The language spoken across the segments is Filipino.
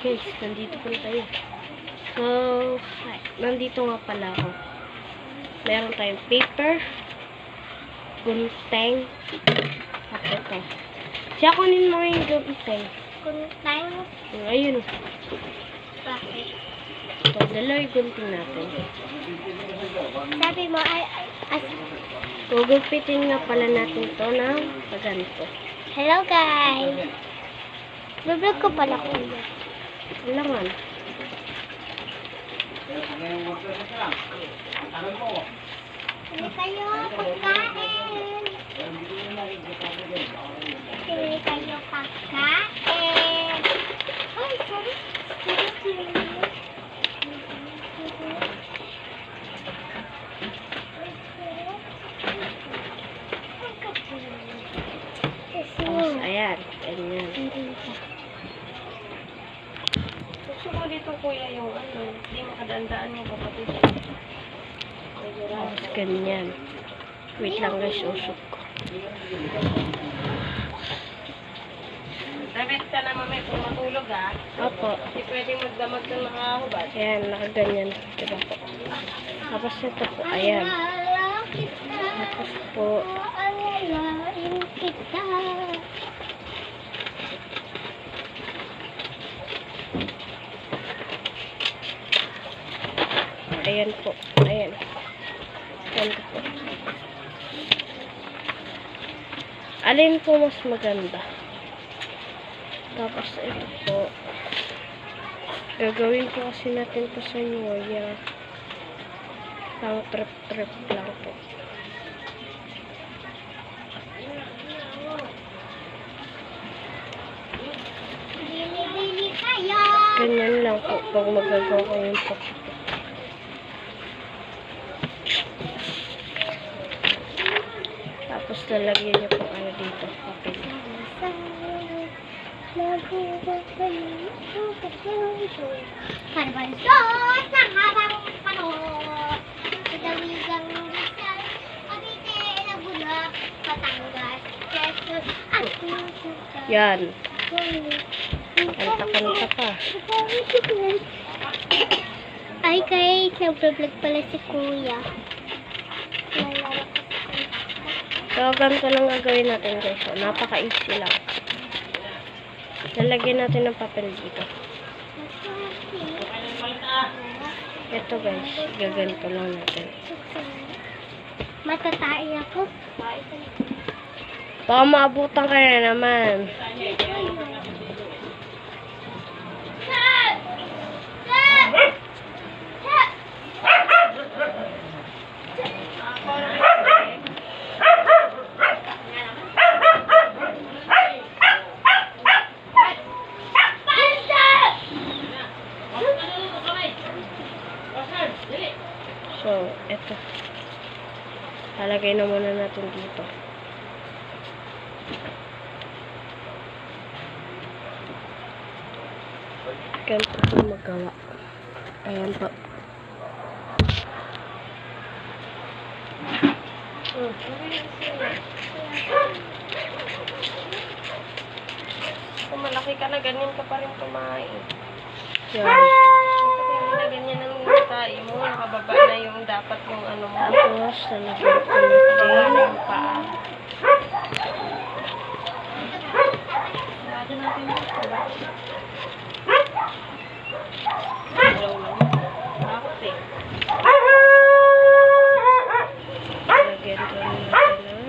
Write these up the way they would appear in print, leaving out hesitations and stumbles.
guys, nandito po tayo. So, nandito nga pala ako. Meron tayong paper, gunting, at ito. Siya kunin mo yung gunting. Kuntang? Ayun. Bakit? Pagdala yung gunting natin. Sabi mo ay Gugupitin nga pala natin ito ng paganto. hello guys! Bablog ko pala kuya. Kailangan. Hindi kayo pagkain. Hindi kayo pagkain. Ay, sorry. Tapos, ayan. Ganyan. Gusto ko dito kuya yung hindi makadandaan yung kapatid. Tapos, ganyan. Wait lang guys, usok ko. Damit ka na mamay kung matulog ha. Opo. Hindi pwedeng magdamag ng nakahubad. Ayan, nakaganyan. Diba po? Tapos ito po, ayan. Tapos po, Alalain kita. ayan po. Ayan. Ayan po. Alin po mas maganda? Tapos ito po. Gagawin po kasi natin po sa New Year. Pang trip-trip lang po. Bili-bili kayo. Ganyan lang po pag magagawa ko yung po. Tapos lalagyan niyo po ano dito. Okay. Karbansos sa habang panahon. Sa dawigang Rizal, Cavite, Laguna, Batangas, Quezon, at Quezon. Yan. Kanta-kanta pa. Ay, guys, nagbablog pala si Kuya. So, ganito lang gagawin natin guys. So, napaka-easy lang. Lalagyan natin ng papel dito. Ito guys, gaganito lang natin. Matatai ako. Baka maabutan ka na naman. So, eto. Lalagay na muna natin dito. Ganito po magawa. Ayan po. Kung malaki ka na, ganyan ka pa rin kumain. Yan. Kapag hindi na ganyan ang tayo mo, nakababa na yung dapat yung ano mo. Tapos, lalagyan ko Wala na natin. yung paa. Lagyan natin dito. Ilaw lang. Bakit eh? Lalagyan ko natin ng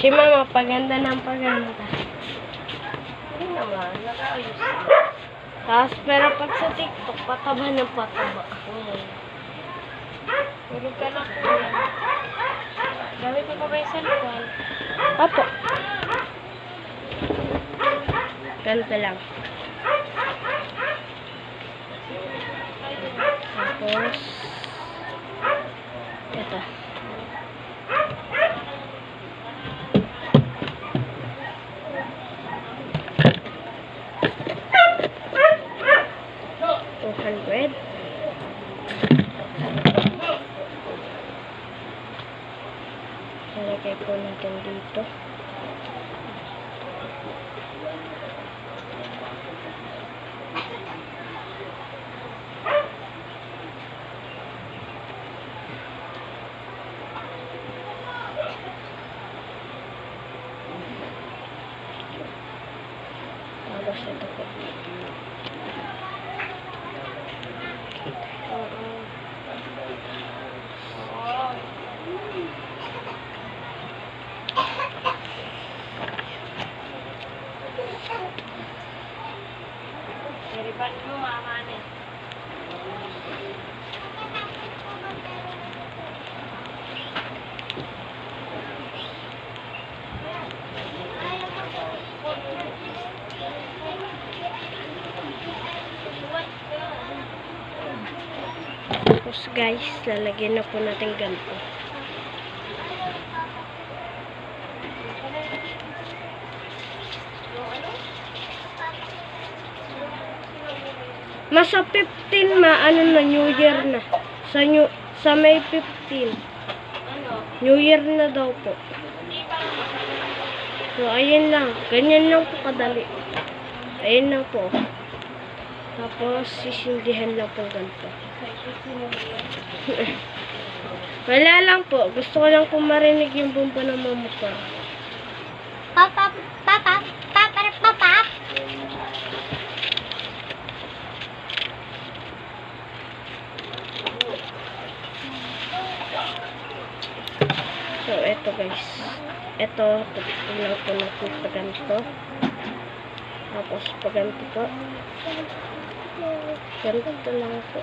si mama, paganda ng paganda. Hindi naman, nag-aayos. Tapos, pero pag sa TikTok, pataba ng pataba. Tulog ka na po. Gamit mo pa ba yung cellphone? Opo. Ganito lang. Tapos, ito. $200. Lalagay po natin dito. Tapos ito po. Iribat mo, mama na. Tapos guys, lalagyan na po natin ganito. Masa 15 ano na, New Year na. Sa May 15. New Year na daw po. So, ayun lang. Ganyan lang po kadali. Ayun lang po. Tapos, sisindihan lang po ganito. Wala lang po. Gusto ko lang po marinig yung bumpa ng mama ko. Papa, papa, papa, papa. So, eto guys. Eto, tutulang po natin pa ganito. Tapos, pa ganito po. Ganito lang po.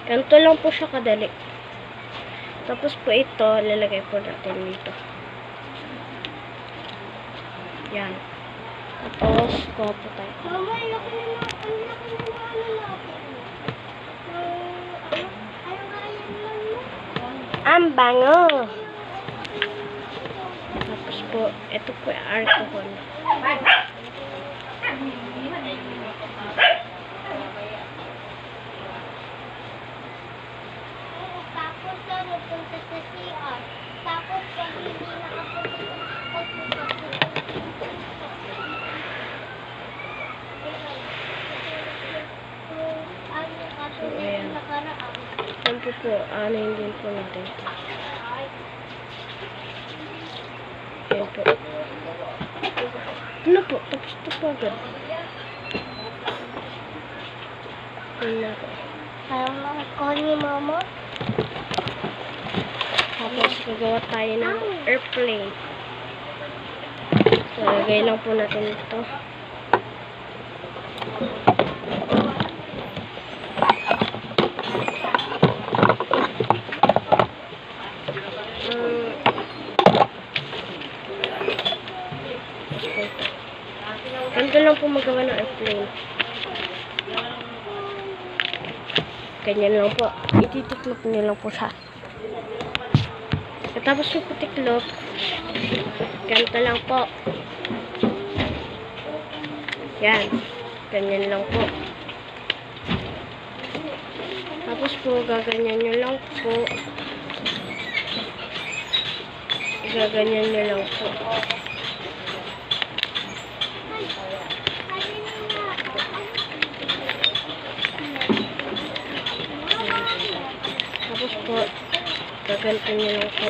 Ganito lang po siya kadali. Tapos po ito, lalagay po natin dito. Yan. Tapos, kuha po tayo. Mama, laki na ano natin. Ang bango! Tapos po, ito po yung alcohol. Tapos nagpunta sa CR. Tapos pag hindi nakapunta So, ayan. Yan po, anayin din po natin. Yan po. Ano po? Tapos ito po agad. Yan na po. Ayaw makakon ni mama. Tapos, gagawa tayo ng airplane. So, lagay lang po natin ito. Ganito lang po magawa ng airplane. Ganyan lang po. Ititiklop niyo lang po siya. Tapos po tiklop. Ganito lang po. Yan. Ganyan lang po. Tapos po, gaganyan nyo lang po. Gaganyan nyo lang po. Tapos po, gaganto nyo lang po.